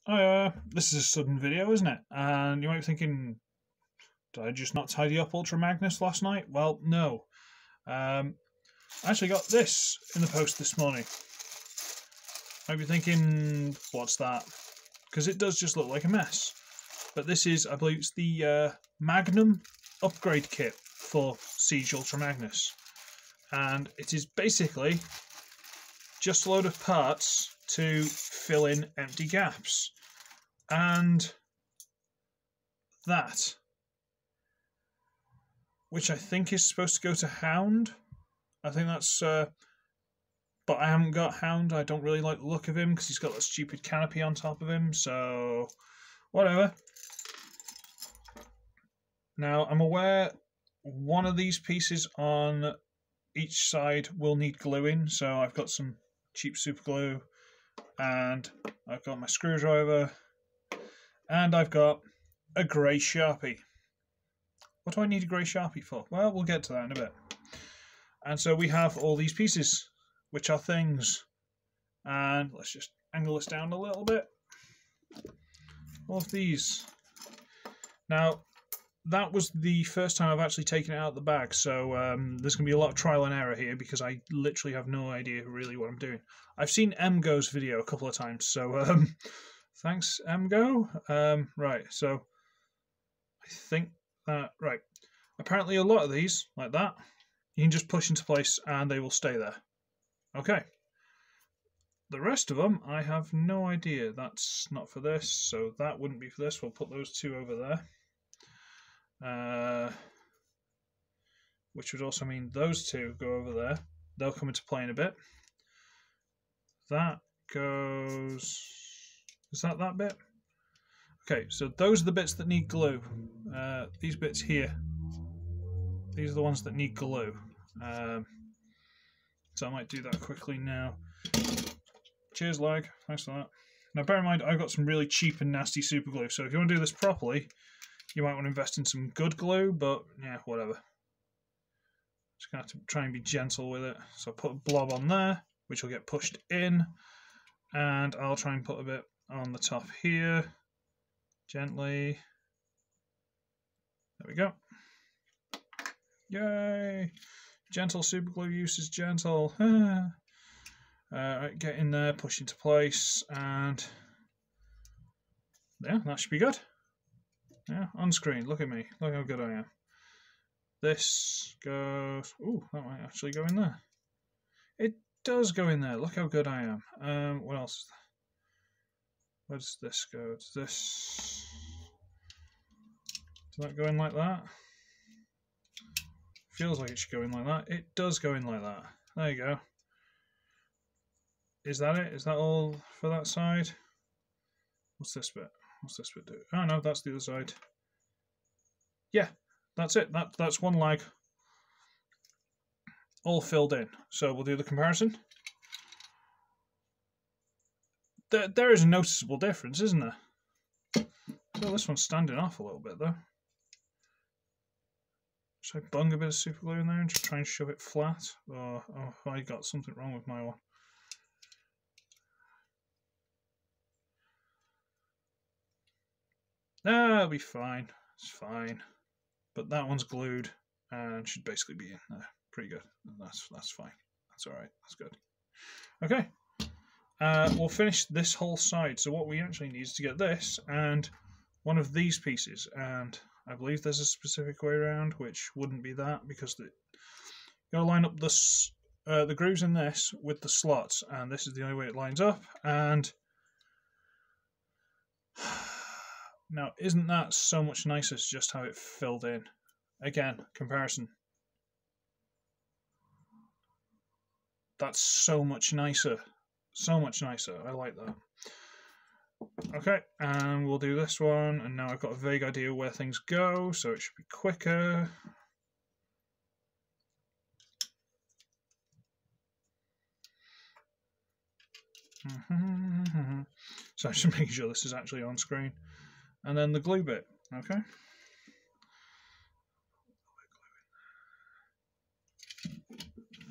This is a sudden video, isn't it? And you might be thinking, did I just not tidy up Ultra Magnus last night? Well, no. I actually got this in the post this morning. You might be thinking, what's that? Because it does just look like a mess. But this is, I believe it's the Magnum upgrade kit for Siege Ultra Magnus. And it is basically just a load of parts to fill in empty gaps. And that, which I think is supposed to go to Hound. I think that's, but I haven't got Hound. I don't really like the look of him because he's got that stupid canopy on top of him, so whatever. Now, I'm aware one of these pieces on each side will need gluing, so I've got some cheap super glue, and I've got my screwdriver, and I've got a grey Sharpie. What do I need a grey Sharpie for? Well, we'll get to that in a bit. And so we have all these pieces, which are things. And let's just angle this down a little bit. All of these. Now, that was the first time I've actually taken it out of the bag, so there's going to be a lot of trial and error here because I literally have no idea really what I'm doing. I've seen MGo's video a couple of times, so thanks, MGo. Right, so I think that, right. Apparently a lot of these, like that, you can just push into place and they will stay there. Okay. The rest of them, I have no idea. That's not for this, so that wouldn't be for this. We'll put those two over there. Which would also mean those two go over there. They'll come into play in a bit. That goes... Is that bit? Okay, so those are the bits that need glue. These bits here. These are the ones that need glue. So I might do that quickly now. Cheers, lag. Thanks for that. Now bear in mind, I've got some really cheap and nasty super glue, so if you want to do this properly, you might want to invest in some good glue, but yeah, whatever. Just going to have to try and be gentle with it. So I'll put a blob on there, which will get pushed in, and I'll try and put a bit on the top here, gently. There we go. Yay! Gentle super glue use is gentle. Right, get in there, push into place, and yeah, that should be good. Yeah, on screen. Look at me. Look how good I am. This goes. Ooh, that might actually go in there. It does go in there. Look how good I am. What else? Where does this go? Does this? Does that go in like that? Feels like it should go in like that. It does go in like that. There you go. Is that it? Is that all for that side? What's this bit? What's this bit do? Oh no, that's the other side. Yeah, that's it. That's one lag. All filled in. So we'll do the comparison. There is a noticeable difference, isn't there? So this one's standing off a little bit though. Should I bung a bit of super glue in there and just try and shove it flat? Or oh, I got something wrong with my one. Ah, it'll be fine. It's fine. But that one's glued and should basically be in there. Pretty good. That's fine. That's alright. That's good. Okay. We'll finish this whole side. So what we actually need is to get this and one of these pieces. And I believe there's a specific way around, which wouldn't be that because you got to line up the grooves in this with the slots, and this is the only way it lines up. And now, isn't that so much nicer just how it filled in? Again, comparison. That's so much nicer. So much nicer. I like that. Okay, and we'll do this one, and now I've got a vague idea where things go, so it should be quicker. So I'm just making sure this is actually on screen. And then the glue bit, okay?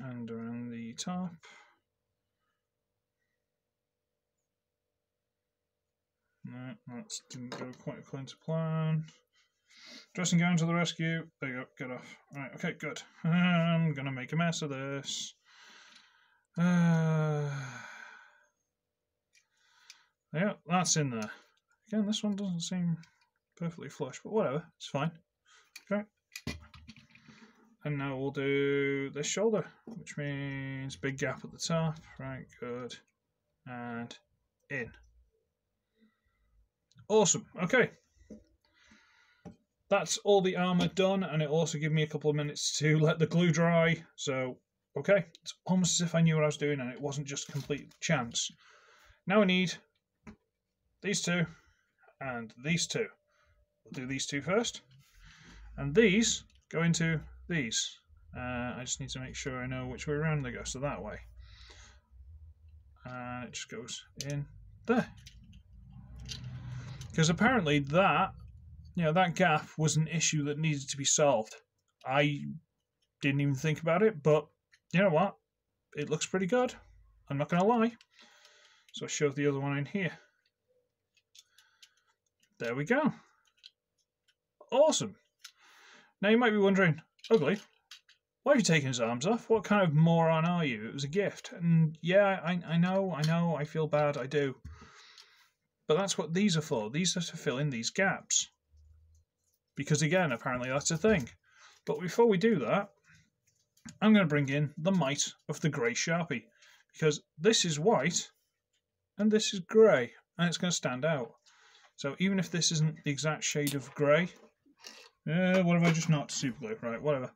And around the top. That didn't go quite according to plan. Dressing gown to the rescue. There you go, get off. Right, okay, good. I'm gonna make a mess of this. Yeah, that's in there. Again, this one doesn't seem perfectly flush, but whatever, it's fine. Okay. And now we'll do this shoulder, which means big gap at the top. Right, good. And in. Awesome. Okay. That's all the armour done, and it'll also give me a couple of minutes to let the glue dry. So, okay. It's almost as if I knew what I was doing and it wasn't just complete chance. Now I need these two and these two. We'll do these two first. And these go into these. I just need to make sure I know which way around they go. So that way. And it just goes in there. Because apparently that, that gap was an issue that needed to be solved. I didn't even think about it, but you know what? It looks pretty good. I'm not going to lie. So I shove the other one in here. There we go. Awesome. Now you might be wondering, Ugly, why have you taken his arms off? What kind of moron are you? It was a gift. And yeah, I know, I feel bad, I do. But that's what these are for. These are to fill in these gaps. Because again, apparently that's a thing. But before we do that, I'm going to bring in the might of the grey Sharpie. Because this is white, and this is grey, and it's going to stand out. So even if this isn't the exact shade of grey, what have I just not super glue? Right, whatever.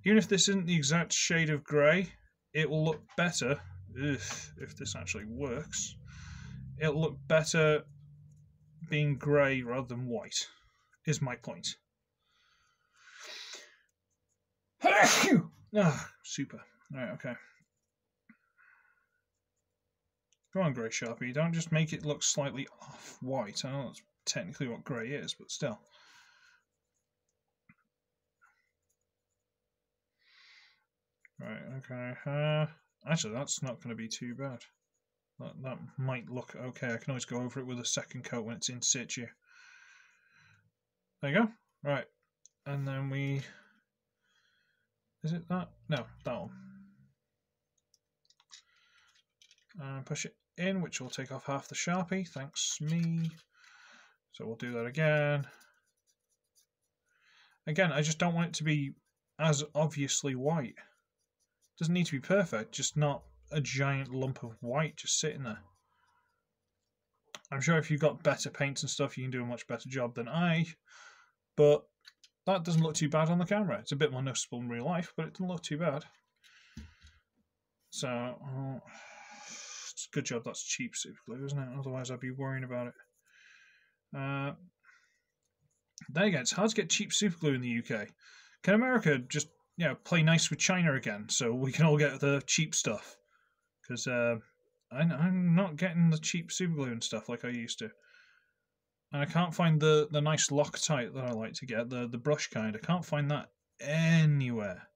Even if this isn't the exact shade of grey, it will look better, if this actually works, it'll look better being grey rather than white, is my point. Super. Right, okay. Go on, grey Sharpie. Don't just make it look slightly off-white. I know that's technically what grey is, but still. Right, okay. Actually, that's not going to be too bad. That might look okay. I can always go over it with a second coat when it's in situ. There you go. Right. And then we... Is it that? No, that one. And push it in, which will take off half the Sharpie. Thanks, me. So we'll do that again. Again, I just don't want it to be as obviously white. It doesn't need to be perfect, just not a giant lump of white just sitting there. I'm sure if you've got better paints and stuff, you can do a much better job than I. But that doesn't look too bad on the camera. It's a bit more noticeable in real life, but it doesn't look too bad. So, it's a good job that's cheap super glue, isn't it? Otherwise I'd be worrying about it. There you go. It's hard to get cheap super glue in the UK. Can America just, play nice with China again so we can all get the cheap stuff? Because I'm not getting the cheap super glue and stuff like I used to. And I can't find the nice Loctite that I like to get, the brush kind. I can't find that anywhere.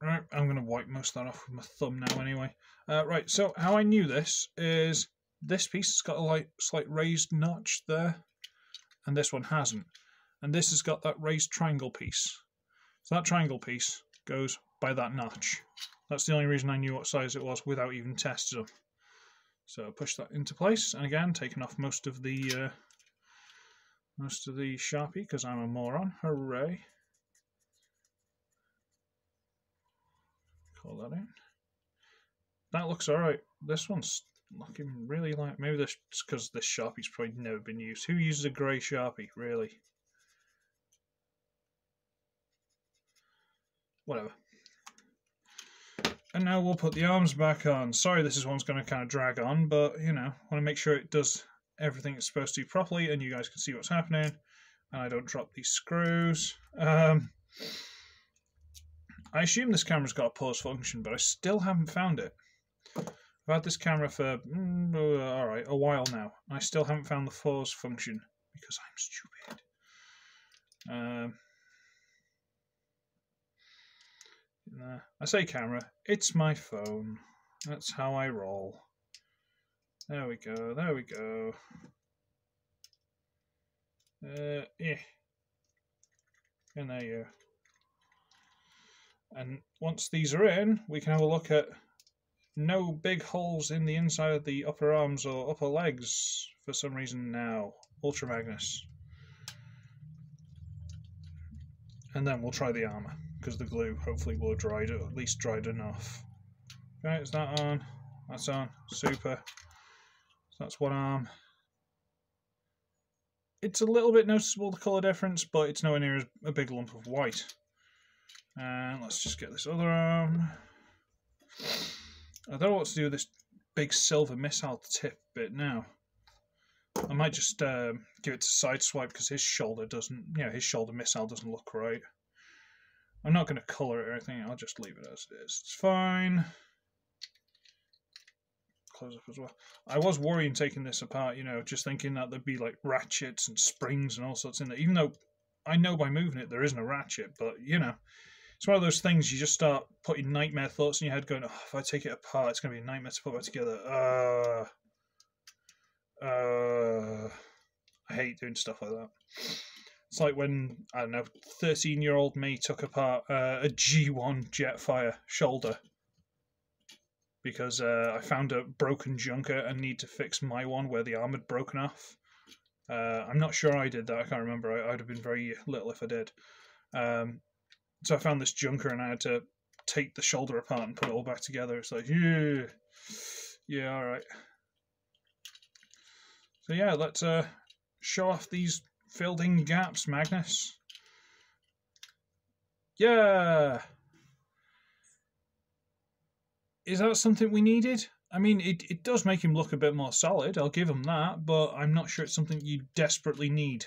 Right, I'm going to wipe most of that off with my thumb now anyway. Right, so how I knew this is this piece has got a slight raised notch there, and this one hasn't. And this has got that raised triangle piece. So that triangle piece goes by that notch. That's the only reason I knew what size it was without even testing them. So push that into place, and again, taking off most of the Sharpie because I'm a moron. Hooray! Call that in. That looks alright. This one's looking really like... Maybe this is because this Sharpie's probably never been used. Who uses a grey Sharpie, really? Whatever. And now we'll put the arms back on. Sorry this one's going to kind of drag on, but, want to make sure it does everything it's supposed to properly and you guys can see what's happening. And I don't drop these screws. I assume this camera's got a pause function, but I still haven't found it. I've had this camera for, a while now. And I still haven't found the pause function because I'm stupid. I say camera, it's my phone. That's how I roll. There we go, there we go. Yeah. And there you go. And once these are in, we can have a look at no big holes in the inside of the upper arms or upper legs for some reason now. Ultra Magnus. And then we'll try the armour, because the glue hopefully will have dried, or at least dried enough. Okay, is that on? That's on. Super. So that's one arm. It's a little bit noticeable, the colour difference, but it's nowhere near a big lump of white. And let's just get this other arm. I don't know what to do with this big silver missile tip bit now. I might just give it to Sideswipe because his shoulder doesn't, his shoulder missile doesn't look right. I'm not going to colour it or anything, I'll just leave it as it is. It's fine. Close up as well. I was worrying taking this apart, just thinking that there'd be like ratchets and springs and all sorts in there, even though I know by moving it there isn't a ratchet, but it's one of those things you just start putting nightmare thoughts in your head going, oh, if I take it apart it's going to be a nightmare to put back together. I hate doing stuff like that. It's like when, I don't know, 13-year-old me took apart a G1 Jetfire shoulder because I found a broken junker and need to fix my one where the arm had broken off. I'm not sure I did that, I can't remember. I'd have been very little if I did. So I found this junker and I had to take the shoulder apart and put it all back together. It's like, yeah, alright. So yeah, let's show off these filled-in gaps, Magnus. Yeah! Is that something we needed? I mean, it does make him look a bit more solid, I'll give him that, but I'm not sure it's something you desperately need.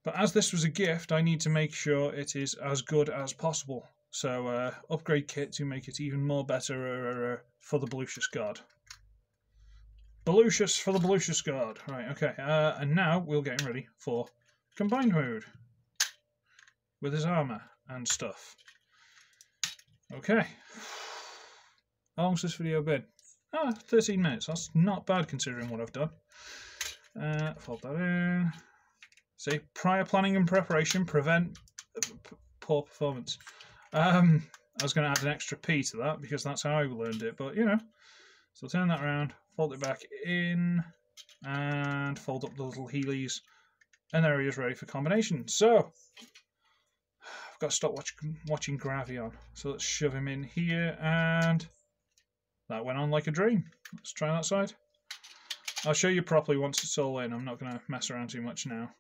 But as this was a gift, I need to make sure it is as good as possible. So upgrade kit to make it even more better for the Belucius God. Belucius for the Belucius God. Right, okay. And now we'll get him ready for combined mode. With his armour and stuff. Okay. How long's this video been? 13 minutes. That's not bad considering what I've done. Fold that in. See, prior planning and preparation prevent poor performance. I was going to add an extra P to that because that's how I learned it, but So turn that around, fold it back in, and fold up the little heelys, and there he is ready for combination. So, I've got to stop watching Gravion. So let's shove him in here, and that went on like a dream. Let's try that side. I'll show you properly once it's all in. I'm not going to mess around too much now.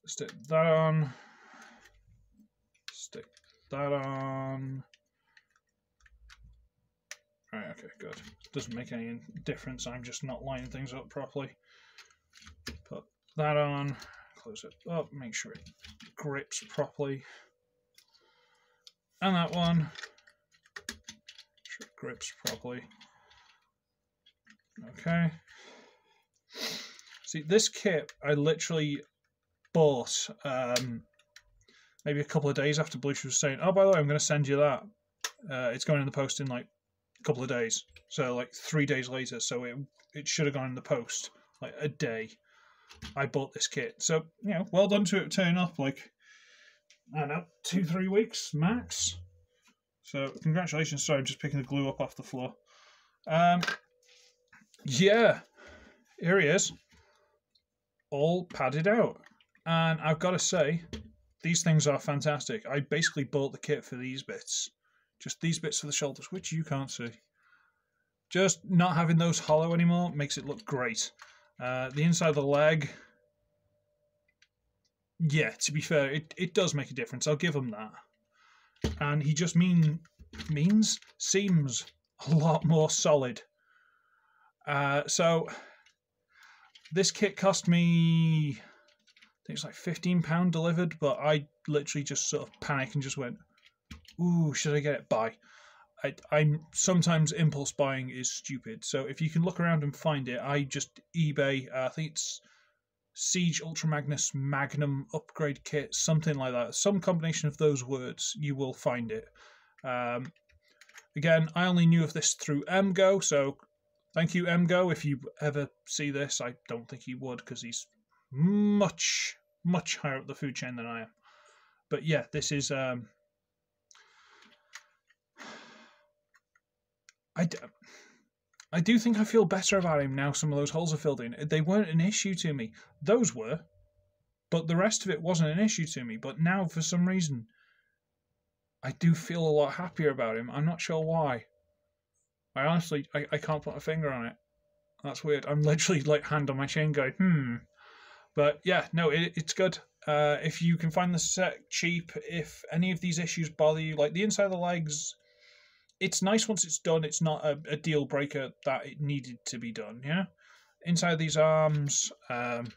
Stick that on. Stick that on. Right, okay, good. Doesn't make any difference. I'm just not lining things up properly. Put that on. Close it up. Make sure it grips properly. And that one. Make sure it grips properly. Okay. See, this kit I literally bought maybe a couple of days after Belucius was saying, oh, by the way, I'm going to send you that. It's going in the post in like a couple of days. So like 3 days later. So it should have gone in the post like a day. I bought this kit. So, well done to it turning up like, I don't know, 2-3 weeks max. So congratulations. Sorry, I'm just picking the glue up off the floor. Yeah, here he is. All padded out. And I've got to say, these things are fantastic. I basically bought the kit for these bits. Just these bits for the shoulders, which you can't see. Just not having those hollow anymore makes it look great. The inside of the leg, yeah, to be fair, it does make a difference. I'll give him that. And he just seems a lot more solid. So this kit cost me, I think it's like £15 delivered, but I literally just sort of panicked and just went, ooh, should I get it? Buy. I'm sometimes impulse buying is stupid. So if you can look around and find it, I just eBay, I think it's Siege Ultra Magnus Magnum upgrade kit, something like that. Some combination of those words, you will find it. Again, I only knew of this through MGO, so thank you, MGO. If you ever see this, I don't think he would, because he's much, much higher up the food chain than I am. But yeah, this is... I do think I feel better about him now some of those holes are filled in. They weren't an issue to me. Those were, but the rest of it wasn't an issue to me. But now, for some reason, I do feel a lot happier about him. I'm not sure why. I honestly, I can't put a finger on it. That's weird. I'm literally like hand on my chin going, But yeah, no, it's good. If you can find the set cheap, if any of these issues bother you, like the inside of the legs... It's nice once it's done. It's not a deal breaker that it needed to be done, yeah? Inside these arms, could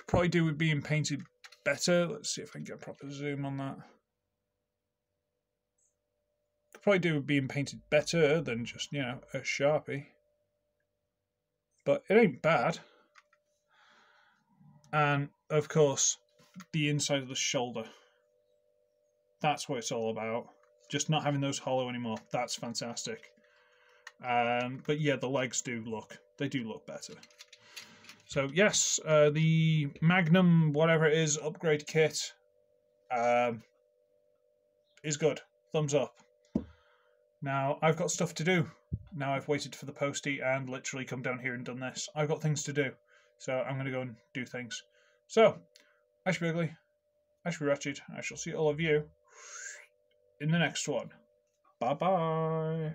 probably do with being painted better. Let's see if I can get a proper zoom on that. Could probably do with being painted better than just, you know, a Sharpie. But it ain't bad. And, of course, the inside of the shoulder. That's what it's all about. Just not having those hollow anymore. That's fantastic. But yeah, the legs do look better. So yes, the Magnum, whatever it is, upgrade kit is good. Thumbs up. Now, I've got stuff to do. Now I've waited for the postie and literally come down here and done this. I've got things to do. So I'm going to go and do things. So, I should be ugly. I should be wretched. I shall see all of you in the next one. Bye-bye.